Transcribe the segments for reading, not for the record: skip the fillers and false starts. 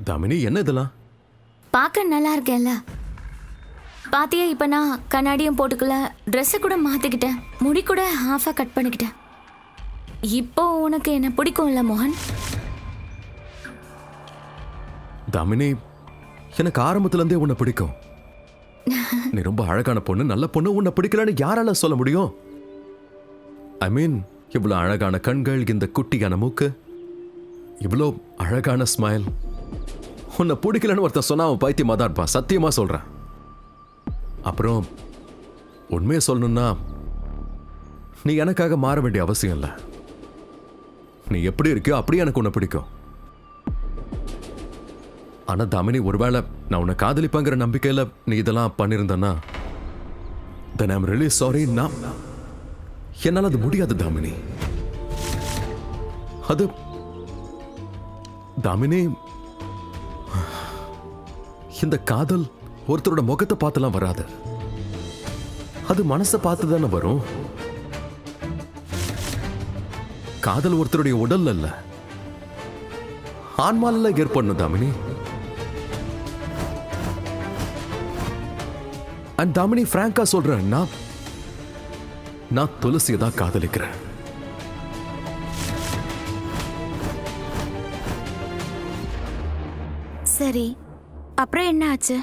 தாமினி, என்ன இதெல்லாம்? பார்க்க நல்லா இருக்கேன்ல. பாத்தியா, இப்ப நான் கண்ணாடியும் போட்டுக்கல, ட்ரெஸ்ஸை கூட மாத்திக்கிட்டேன், முடி கூட ஹாஃபா கட் பண்ணிக்கிட்டேன். இப்போ உனக்கு என்ன பிடிக்கும்ல மோகன்? தாமினி, எனக்கு ஆரம்பத்துல இருந்தே உன்னை பிடிக்கும். நீ ரொம்ப அழகான பொண்ணு, நல்ல பொண்ணு. உன்னை பிடிக்கலன்னு யாரால சொல்ல முடியும்? ஐ மீன், இவ்வளவு அழகான கண்கள், இந்த குட்டியான மூக்கு, இவ்வளோ அழகான ஸ்மைல். உன்னை பிடிக்கலன்னு ஒருத்தன் சொன்னா அவன் பைத்தியமா தான் இருப்பான், சத்தியமா சொல்றேன். அப்புறம் உண்மையை சொல்லணும்னா, நீ எனக்காக மாற வேண்டிய அவசியம் இல்லை. நீ எப்படி இருக்கியோ அப்படியே எனக்கு உன்னை பிடிக்கும். ஆனா தாமினி, ஒருவேளை நான் உன்னை காதலிப்பாங்கிற நம்பிக்கையில நீ இதெல்லாம் பண்ணிருந்தனா, then I'm really sorry. என்னால் அது முடியாது தாமினி. அது தாமினி, இந்த காதல் ஒருத்தரோட முகத்தை பார்த்துலாம் வராது. அது மனசை பார்த்து தானே வரும். காதல் ஒருத்தருடைய உடல்ல இல்ல, ஆன்மால ஏற்படணும் தாமினி. அண்ட் தாமினி, பிராங்கா சொல்றேன், நான் துளசியை தான் காதலிக்கிறேன். சரி, அப்புறம் என்ன ஆச்சு?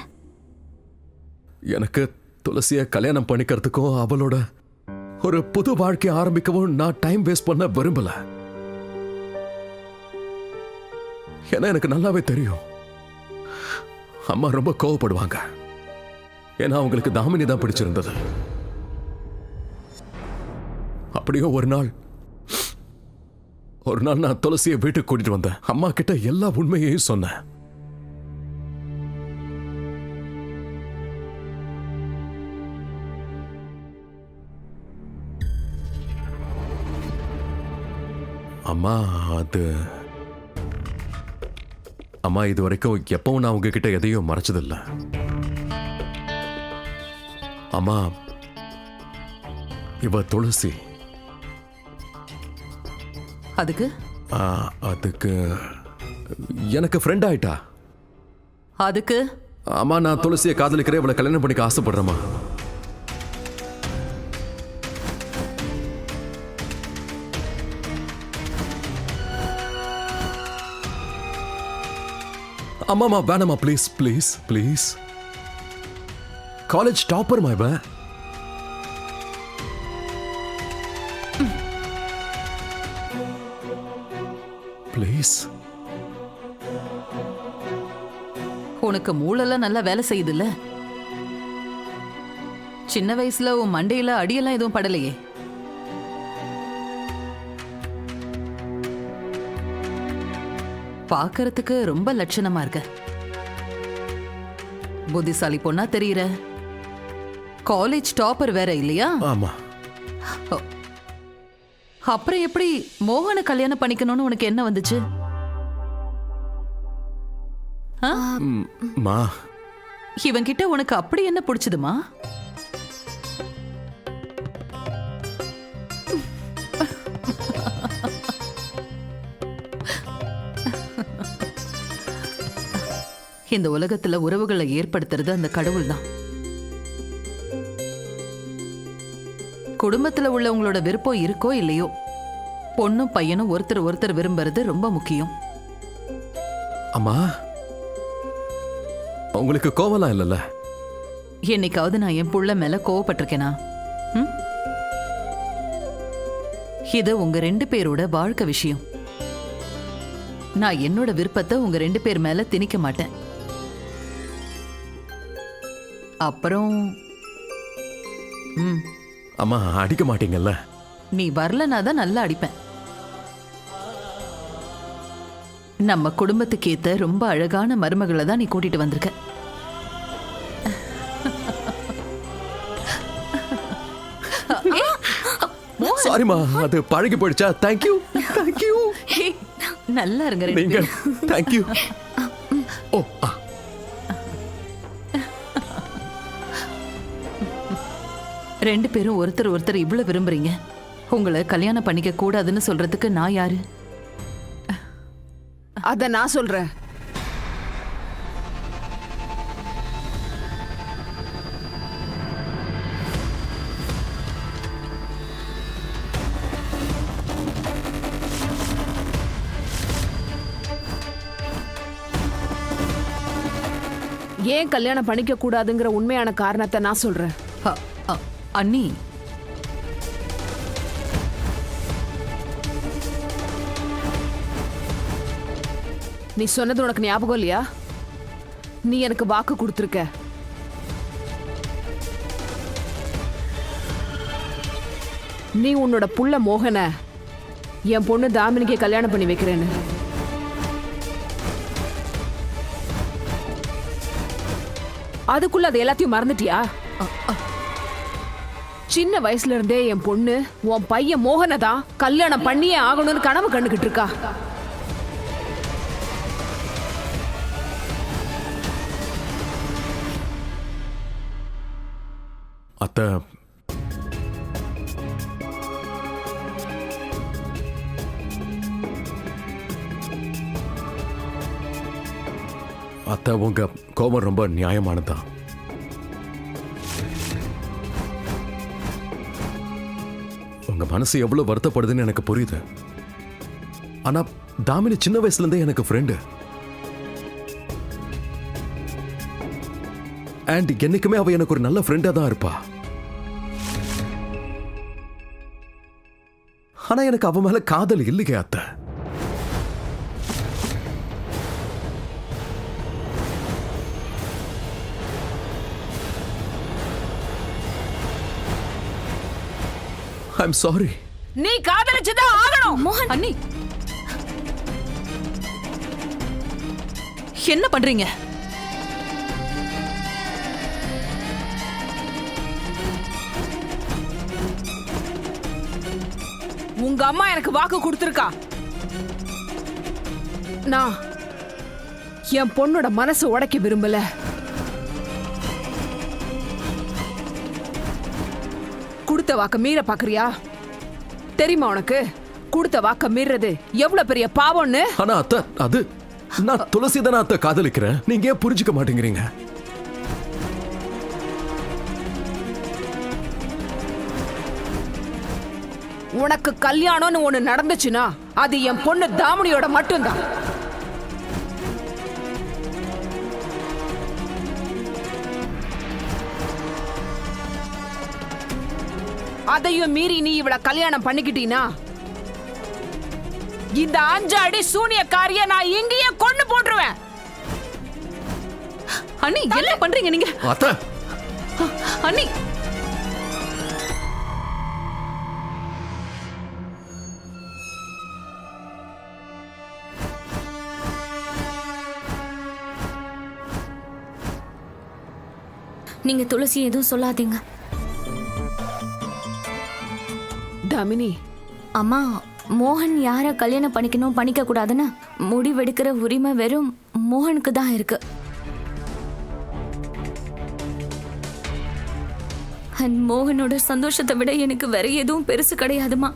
எனக்கு துளசியை கல்யாணம் பண்ணிக்கிறதுக்கும் அவளோட ஒரு புது வாழ்க்கை ஆரம்பிக்கவும் நான் டைம் வேஸ்ட் பண்ண விரும்பல. ஏன்னா எனக்கு நல்லாவே தெரியும் அம்மா ரொம்ப கோவப்படுவாங்க. ஏன்னா அவங்களுக்கு தாமினி தான் பிடிச்சிருந்தது. அப்படியே ஒரு நாள் நான் துளசியை வீட்டுக்கு கூட்டிட்டு வந்தேன். அம்மா கிட்ட எல்லா உண்மையையும் சொன்னேன். அம்மா, இது வரைக்கும் எப்பவும் நான் உங்ககிட்ட எதையும் மறைச்சதில்லை. அம்மா, இவ துளசி. அதுக்கு எனக்கு ஃப்ரெண்ட் ஆயிட்டா. அதுக்கு அம்மா, நான் துளசியை காதலிக்கிறேன், இவளை கல்யாணம் பண்ணிக்க ஆசைப்படுறேம்மா. அம்மாமா, வேணாமா, please please please. College topper மா இவ. ப்ளீஸ். உனக்கு மூளெல்லாம் நல்லா வேலை செய்யுதுல்ல? சின்ன வயசுல உன் மண்டையில அடியெல்லாம் எதுவும் படலையே? பாக்கறதுக்கு ரொம்ப லட்சணமா இருக்க. புத்திசாலி பொண்ணா தெரியற. காலேஜ் டாப்பர் வேற இல்லையா? ஆமா. அப்புறம் எப்படி மோகனை கல்யாணம் பண்ணிக்கணும்னு உனக்கு என்ன வந்துச்சு? இவன் கிட்ட உனக்கு அப்படி என்ன பிடிச்சதுமா? இந்த உலகத்துல உறவுகளை ஏற்படுத்துறது அந்த கடவுள் தான். குடும்பத்துல உள்ளவங்களோட விருப்பம் இருக்கோ இல்லையோ, பொண்ணும் பையனும் ஒருத்தர் விரும்புறது ரொம்ப முக்கியம். அம்மா, உங்களுக்கு கோவலாம் இல்லைல்ல? என்னைக்காவது நான் என் புள்ள மேல கோவப்பட்டிருக்கேனா? இது உங்க 2 பேரோட வாழ்க்கை விஷயம். நான் என்னோட விருப்பத்தை உங்க 2 பேர் மேல திணிக்க மாட்டேன். அப்புறம் அம்மா, அடிக்க மாட்டீங்கல்ல? நீ வரலனா தான் நல்லா அடிப்பேன். நம்ம குடும்பத்துக்கு ஏத்த ரொம்ப அழகான மருமகளை தான் நீ கூட்டிட்டு வந்திருக்க. சாரிமா, அது பழகி போயிடுச்சா? தேங்க்யூ. நல்லா இருங்க நீங்க. தேங்க்யூ. ஓ, ரெண்டு பேரும் ஒருத்தர் இவ்வளவு விரும்புறீங்க. உங்களை கல்யாணம் பண்ணிக்க கூடாதுன்னு சொல்றதுக்கு நான் யாரு? அத நான் சொல்றேன். ஏன் கல்யாணம் பண்ணிக்க கூடாதுங்கிற உண்மையான காரணத்தை நான் சொல்றேன். அ, அ, அண்ணி, நீ சொன்னது உனக்கு ஞாபகம் இல்லையா? நீ எனக்கு வாக்கு கொடுத்துருக்க. நீ உன்னோட புள்ள மோகன என் பொண்ணு தாமினிக்கு கல்யாணம் பண்ணி வைக்கிறேன்னு. அதுக்குள்ள அது எல்லாத்தையும் மறந்துட்டியா? சின்ன வயசுல இருந்தே என் பொண்ணு உன் பையன் மோகனை தான் கல்யாணம் பண்ணியே ஆகணும்னு கனவு கண்டுகிட்டு இருக்கா. அத்தை, அத்தை, உங்க கோபம் ரொம்ப நியாயமானதுதான். உங்க மனசு எவ்வளவு வருத்தப்படுதுன்னு எனக்கு புரியுது. ஆனா தாமினி சின்ன வயசுல இருந்தே எனக்கு ஃப்ரெண்டு. அண்ட் என்னைக்குமே அவ எனக்கு ஒரு நல்ல ஃப்ரெண்டா தான் இருப்பா. ஆனா எனக்கு அவ மேல காதல் இல்லையே அத்தை. I'm sorry. நீ காதலிச்சுதான் ஆகணும். மோகன், அண்ணி, என்ன பண்றீங்க? உங்க அம்மா எனக்கு வாக்கு கொடுத்திருக்கா. நான் என் பொண்ணோட மனசு உடைக்க விரும்பல. கொடுத்த வாக்க மீற பாக்குறியா? தெரியுமா உனக்கு கொடுத்த வாக்க மீறது எவ்வளவு பெரிய பாவம்னு? ஆனா அத்தை, அது நான் துளசி தானே அத்தை காதலிக்கிறேன். நீங்க ஏன் புரிஞ்சுக்க மாட்டேங்கிறீங்க? உனக்கு கல்யாணம்னு ஒண்ணு நடந்துச்சுன்னா அது என் பொண்ணு தாமினியோட மட்டும்தான். அதையும் மீறி நீ இவள கல்யாணம் பண்ணிக்கிட்டீனா இந்த 5 அடி சூனியக்காரிய நான் இங்கேயே கொண்டு போட்டுருவேன். அண்ணி, என்ன பண்றீங்க நீங்க? அத்தை, அண்ணி, நீங்க துளசி எதுவும் சொல்லாதீங்க. தாமினி, அம்மா, மோகன் யார கல்யாணம் பண்ணிக்கணும் பண்ணிக்க கூடாதுன்னு முடிவெடுக்கிற உரிமை வெறும் மோகனுக்கு தான் இருக்கு. மோகனோட சந்தோஷத்தை விட எனக்கு வேற எதுவும் பெருசு கிடையாதுமா.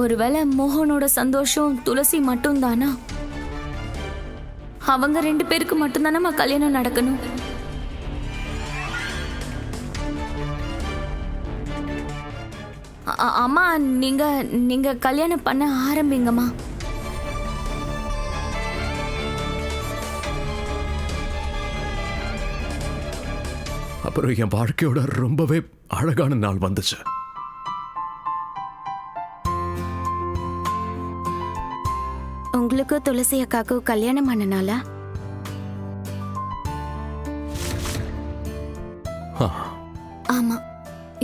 ஒருவேளை மோகனோட சந்தோஷம் துளசி மட்டும் தானா? அவங்க 2 பேருக்கு மட்டும்தானம்மா கல்யாணம் நடக்கணும். அம்மா, நீங்க கல்யாணம் பண்ண ஆரம்பிங்கம்மா. அப்புறம் என் வாழ்க்கையோட ரொம்பவே அழகான நாள் வந்துச்சு. உங்களுக்கு துளசி அக்காக்கு கல்யாணம் பண்ணனால ஆமா,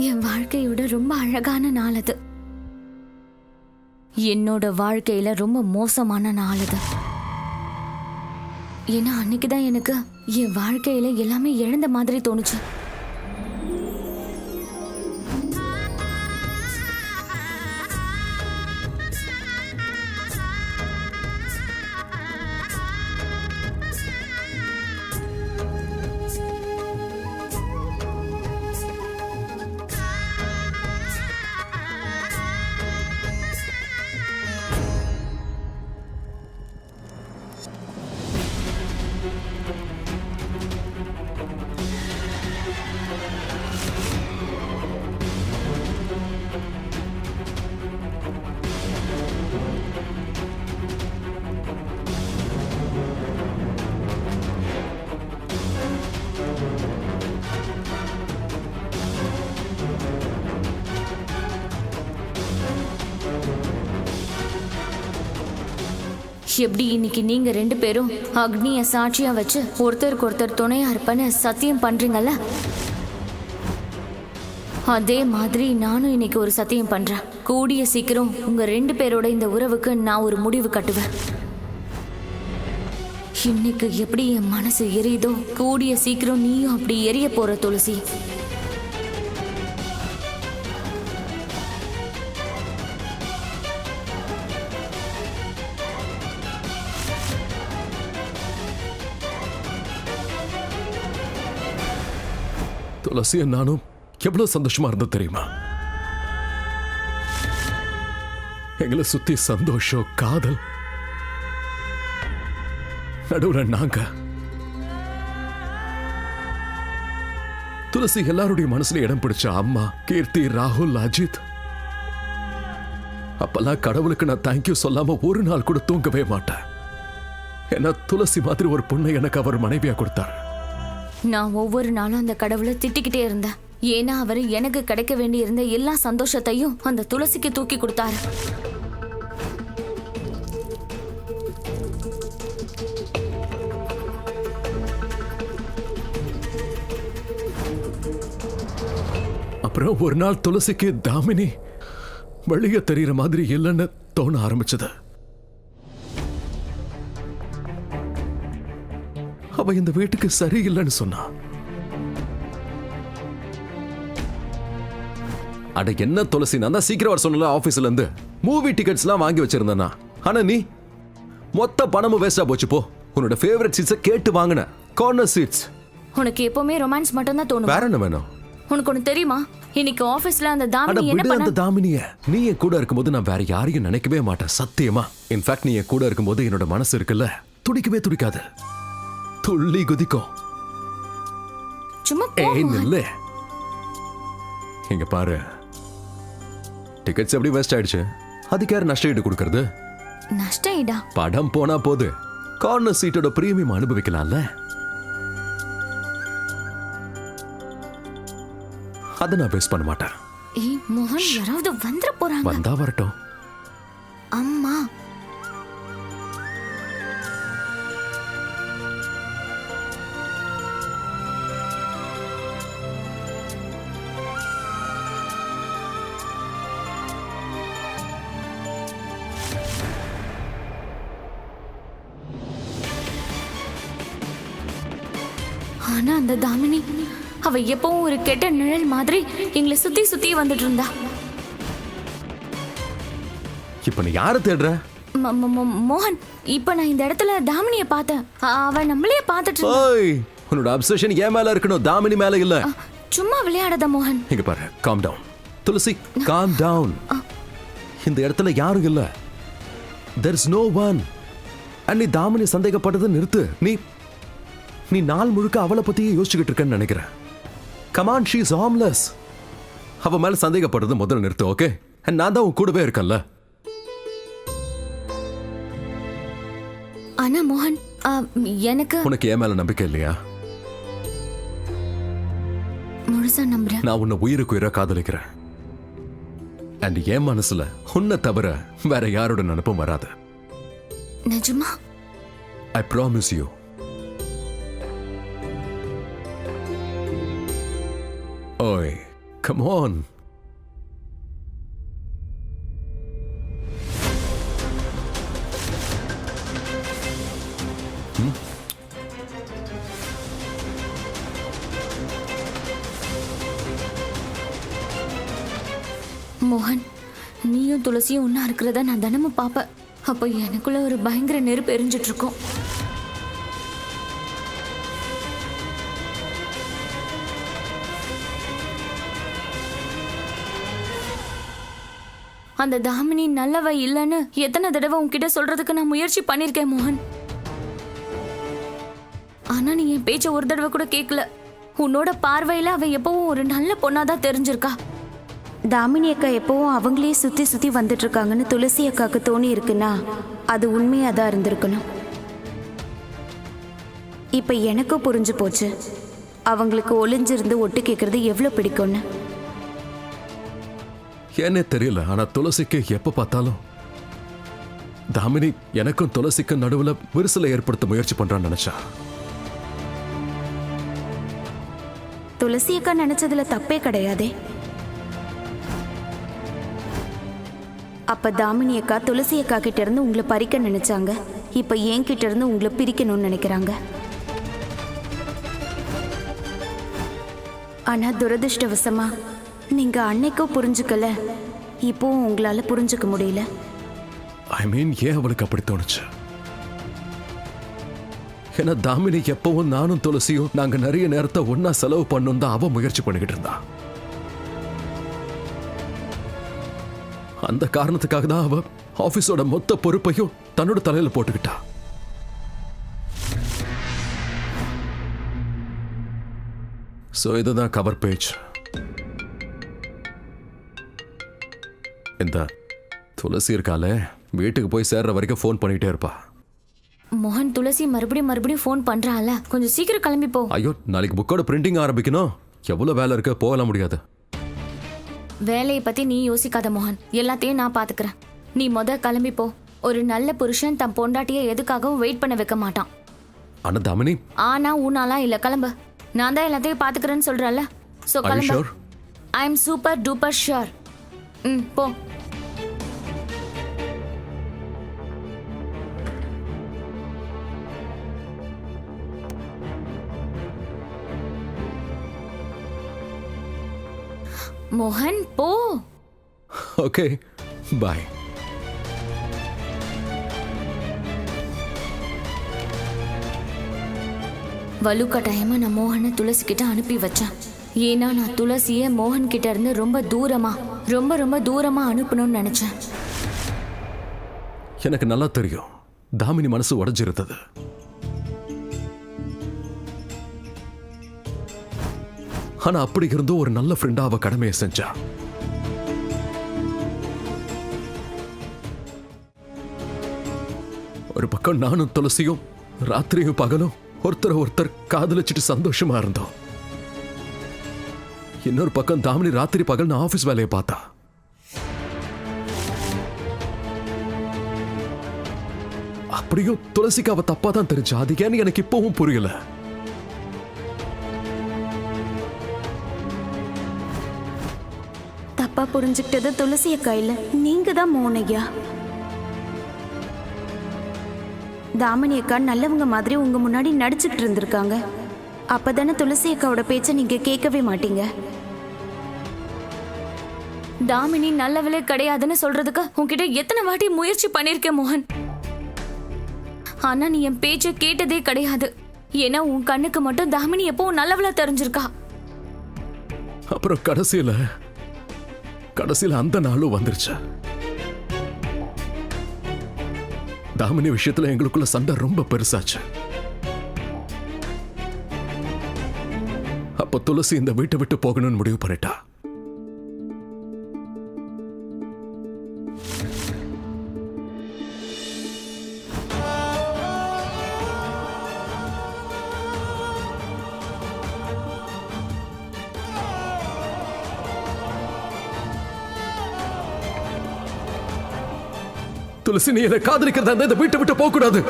என் வாழ்க்கையோட ரொம்ப அழகான நாள் அது. என்னோட வாழ்க்கையில ரொம்ப மோசமான நாள் அது. ஏன்னா அன்னைக்குதான் எனக்கு என் வாழ்க்கையில எல்லாமே இழந்த மாதிரி தோணுச்சு. எப்படி இன்னைக்கு நீங்க 2 பேரும் அக்னிய சாட்சியா வச்சு ஒருத்தருக்கு ஒருத்தர் துணையா இருப்பேன்னு சத்தியம் பண்றீங்கல்ல, அதே மாதிரி நானும் இன்னைக்கு ஒரு சத்தியம் பண்றேன். கூடிய சீக்கிரம் உங்க 2 பேரோட இந்த உறவுக்கு நான் ஒரு முடிவு கட்டுவேன். இன்னைக்கு எப்படி என் மனசு எரியுதோ, கூடிய சீக்கிரம் நீயும் அப்படி எரிய போற துளசி. துளசி நானும் எவ்வளவு சந்தோஷமா இருந்தோம் தெரியுமா? எங்களை சுத்தி சந்தோஷம், காதல், நடுவுல நாங்க. துளசி எல்லாருடைய மனசுல இடம் பிடிச்ச அம்மா, கீர்த்தி, ராகுல், அஜித். அப்பெல்லாம் கடவுளுக்கு நான் தேங்க்யூ சொல்லாம ஒரு நாள் கூட தூங்கவே மாட்டேன். ஏன்னா துளசி மாதிரி ஒரு பொண்ணை எனக்கு அவர் மனைவியா கொடுத்தார். நான் ஒவ்வொரு நாளும் அந்த கடவுளை திட்டிக்கிட்டே இருந்தேன். ஏன்னா அவர் எனக்கு கிடைக்க வேண்டி இருந்த எல்லா சந்தோஷத்தையும் அந்த துளசிக்கு தூக்கி கொடுத்தாரு. அப்புறம் ஒரு நாள் துளசிக்கு தாமினி வெளியே தெரியற மாதிரி இல்லைன்னு தோண ஆரம்பிச்சது. அவ இந்த வீட்டுக்கு சரியில்லைன்னு சொன்னா. அட என்ன துளசி, நான் தான் சீக்கிரம் வர சொன்னல ஆபீஸ்ல இருந்து. மூவி டிக்கெட்ஸ் எல்லாம் வாங்கி வச்சிருந்தேனா, ஆனா நீ மொத்த பணமும் வேஸ்டா போச்சு. போ, உன்னோட ஃபேவரட் சீட்ஸை கேட்டு வாங்கின கார்னர் சீட்ஸ். உனக்கு எப்பவுமே ரொமான்ஸ் மட்டும் தான் தோணும். வேற என்ன வேணும்? உனக்கு ஒண்ணு தெரியுமா? இன்னைக்கு ஆபீஸ்ல அந்த தாமினி என்ன அந்த பண்ணா? தாமினிய நீ என் கூட இருக்கும்போது நான் வேற யாரையும் நினைக்கவே மாட்டேன், சத்தியமா. இன்ஃபேக்ட் நீ என் கூட இருக்கும்போது என்னோட மனசு இருக்குல்ல, துடிக்கவே துடிக்காது, துள்ளி குதிக்கும். சும்மா ஏய் நில்லு. இங்க பாரு, டிக்கெட்ஸ் எப்படி வேஸ்ட் ஆயிடுச்சு, அதுக்கு யார் நஷ்ட ஈடு கொடுக்கறது? நஷ்ட ஈடா? படம் போனா போது, கார்னர் சீட்டோட பிரீமியம் அனுபவிக்கலாம்ல. அதை நான் வேஸ்ட் பண்ண மாட்டேன். ஏய் மோகன், யாராவது வந்துற போறாங்க. வந்தா வரட்டும். அம்மா ஆனா அந்த தாமினி அவ எப்பவும் ஒரு கெட்ட நிழல் மாதிரி எங்களை சுத்தி சுத்தி வந்துட்டு இருந்தா. இப்ப நீ யாரை தேடுற? மோகன், இப்ப நான் இந்த இடத்துல தாமினிய பார்த்தேன். அவ நம்மளே பார்த்துட்டு இருந்தா. ஓய், உன்னோட அப்சஷன் ஏன் மேல இருக்கணும், தாமினி மேல இல்ல. சும்மா விளையாடாத மோகன். இங்க பாரு, காம் டவுன் துளசி, காம் டவுன். இந்த இடத்துல யாரும் இல்ல. there is no one. நீ தாமினி சந்தேகப்பட்டதை நிறுத்து. நீ நாள் முழுக்க அவளை பத்தியே யோசிச்சுக்கிட்டு இருக்கன்னு நினைக்கிறேன். Come on, she is harmless. அவ மேல சந்தேகப்படுறது முதல்ல நிறுத்து, ஓகே? நான் தான் உன் கூடவே இருக்கேன்ல. ஆனா மோகன், எனக்கு உனக்கு என் மேல நம்பிக்கை இல்லையா? முழுசா நம்புறேன். நான் உன்னை உயிருக்கு உயிரா காதலிக்கிறேன். அண்ட் என் மனசுல உன்னை தவிர வேற யாரோட நினைப்பும் வராது. நிஜமா? I promise you. ஓய், come on. மோகன், நீயும் துளசியும் ஒன்னா இருக்கிறத நான் தினமும் பாப்பேன். அப்ப எனக்குள்ள ஒரு பயங்கர நெருப்பு எரிஞ்சிட்டு இருக்கும். அந்த தாமினி நல்லவ இல்லைன்னு எத்தனை தடவை உன்கிட்ட சொல்றதுக்கு நான் முயற்சி பண்ணிருக்கேன் மோகன். ஆனா நீ என் பேச்ச ஒரு தடவை கூட கேட்கல. உன்னோட பார்வையில அவ எப்பவும் ஒரு நல்ல பொண்ணாதான் தெரிஞ்சிருக்கா. தாமினி அக்கா எப்பவும் அவங்களே சுத்தி சுத்தி வந்துட்டு இருக்காங்கன்னு துளசி அக்காவுக்கு தோணி இருக்குன்னா அது உண்மையா தான் இருந்திருக்கணும். இப்ப எனக்கும் புரிஞ்சு போச்சு அவங்களுக்கு ஒளிஞ்சிருந்து ஒட்டு கேட்கறது எவ்வளவு பிடிக்கும்னு. ஏன்னே தெரியல, ஆனா துளசிக்கு எப்ப பார்த்தாலும் தாமினி எனக்கும் துளசிக்கும் நடுவுல விரிசலை ஏற்படுத்த முயற்சி பண்றான்னு நினைச்சா. துளசி அக்கா நினைச்சதுல தப்பே கிடையாதே. அப்ப தாமினி அக்கா துளசி அக்கா கிட்ட இருந்து உங்களை பறிக்க நினைச்சாங்க. இப்ப என்கிட்ட இருந்து உங்களை பிரிக்கணும்னு நினைக்கிறாங்க. ஆனா துரதிருஷ்டவசமா நீங்க அன்னைக்கோ புரிஞ்சுக்கல, இப்போ உங்களால புரிஞ்சுக்க முடியல. ஐ மீன், ஏன் அவளுக்கு அப்படி தோணுச்சு? ஏன்னா தாமினி எப்பவும் நானும் துளசியும் நாங்க நிறைய நேரத்தை ஒன்னா செலவு பண்ணணும் தான் அவ முயற்சி பண்ணிக்கிட்டு இருந்தா. அந்த காரணத்துக்காக தான் அவ ஆபீஸோட மொத்த பொறுப்பையும் தன்னோட தலையில போட்டுக்கிட்டா. சோ இதுதான் கவர் பேஜ். இந்த துளசி இருக்காலே, வீட்டுக்கு போய் சேர்ற வரைக்கும் ஃபோன் பண்ணிட்டே இருப்பா. மோகன், துளசி மறுபடியும் ஃபோன் பண்றால, கொஞ்சம் சீக்கிரம் கிளம்பி போ. ஐயோ, நாளைக்கு புக்கோட பிரிண்டிங் ஆரம்பிக்கணும். எவ்வளவு வேலை இருக்கு, போகலாம் முடியாது. வேலையை பத்தி நீ யோசிக்காத மோகன், எல்லாத்தையும் நான் பாத்துக்கிறேன். நீ கிளம்பி போ. ஒரு நல்ல புருஷன் தன் பொண்டாட்டியை எதுக்காகவும் வெயிட் பண்ண வைக்க மாட்டான். ஆனா தாமினி, ஆனா ஊனாலாம் இல்ல, கிளம்பு. நான் தான் எல்லாத்தையும் பாத்துக்கிறேன்னு சொல்றல, சோ கிளம்பு. I am super duper sure. போ. மோகன், போ. ஓகே, பாய். வலு கட்டாயமா நான் மோகனை துளசி கிட்ட அனுப்பி வச்சேன். ஏன்னா நான் துளசிய மோகன் கிட்ட இருந்து ரொம்ப தூரமா அனுப்பணும்னு நினைச்சேன். எனக்கு நல்லா தெரியும் தாமினி மனசு உடைஞ்சிருந்தது. ஆனா அப்படி இருந்தும் ஒரு நல்ல ஃப்ரெண்டா அவ கடமையை செஞ்சா. ஒரு பக்கம் நானும் துளசியும் ராத்திரியும் பகலும் ஒருத்தர் காதலிச்சிட்டு சந்தோஷமா இருந்தோம். இன்னொரு பக்கம் தாமினி ராத்திரி பகல் ஆபீஸ் வேலையை பார்த்தா. அப்படியும் துளசிக்கு அவ தப்பா தான் தெரிஞ்சா. அது ஏன்னு எனக்கு இப்பவும் புரியல. தப்பா புரிஞ்சுக்கிட்டது துளசி அக்கா இல்ல, நீங்க தான் மோனையா. தாமினி அக்கா நல்லவங்க மாதிரி உங்க முன்னாடி நடிச்சுக்கிட்டு இருந்திருக்காங்க. அப்பதானே துளசி அக்காவோட பேச்ச நீங்க கேட்கவே மாட்டீங்க. தாமினி நல்லவளே கிடையாதுன்னு சொல்றதுக்கு உன்கிட்ட எத்தனை வாட்டி முயற்சி பண்ணிருக்கேன் மோகன். ஆனா நீ என் பேச்ச கேட்டதே கிடையாது. ஏன்னா உன் கண்ணுக்கு மட்டும் தாமினி எப்பவும் நல்லவளா தெரிஞ்சிருக்கா. அப்புறம் கடைசியில அந்த நாளும் வந்துருச்சு. தாமினி விஷயத்துல எங்களுக்குள்ள சண்டை ரொம்ப பெருசாச்சு. அப்ப துளசி இந்த வீட்டை விட்டு போகணும்னு முடிவு பண்ணிட்டா. துளசி, நீ என்னை காதலிக்கிறதா இருந்தா இந்த வீட்டை விட்டு போக கூடாது.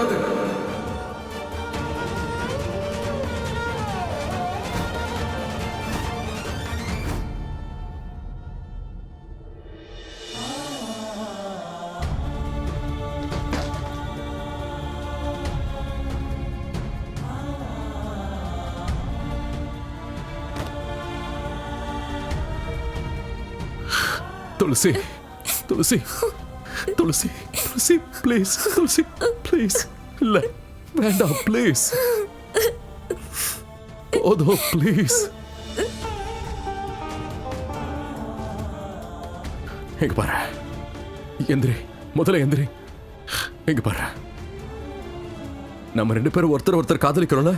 துளசி, துளசி, துளசி, துளசி, ப்ளீஸ். துளசி, ப்ளீஸ். இல்ல, வேண்டாம், ப்ளீஸ். போதும், ப்ளீஸ். எங்க பாரு, எந்திரி, முதல்ல எந்திரி. எங்க பாரு, நம்ம 2 பேரும் ஒருத்தர் காதலிக்கிறோம்ல,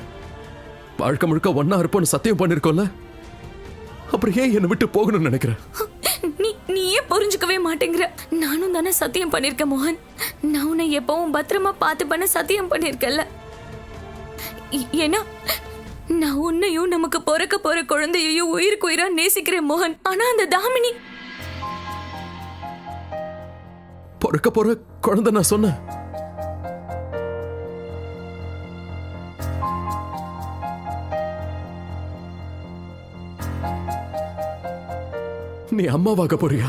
வாழ்க்கை முழுக்க ஒன்னா இருப்போம்னு சத்தியம் பண்ணிருக்கோம்ல, அப்புறம் ஏன் என்னை விட்டு போகணும்னு நினைக்கிறேன்? நீயே புரிஞ்சுக்கவே மாட்டேங்கிற. நானும் தானே சத்தியம் பண்ணிருக்கேன் மோகன். நான் உன்னை எப்பவும் பத்திரமா பார்த்து பண்ண சத்தியம் பண்ணிருக்கல. ஏன்னா நான் உன்னையும் நமக்கு பிறக்க போற குழந்தையையும் உயிருக்கு உயிரா நேசிக்கிறேன் மோகன். ஆனா அந்த தாமினி பிறக்க போற குழந்தை நான் சொன்னேன். நீ அம்மாவாக போறியா?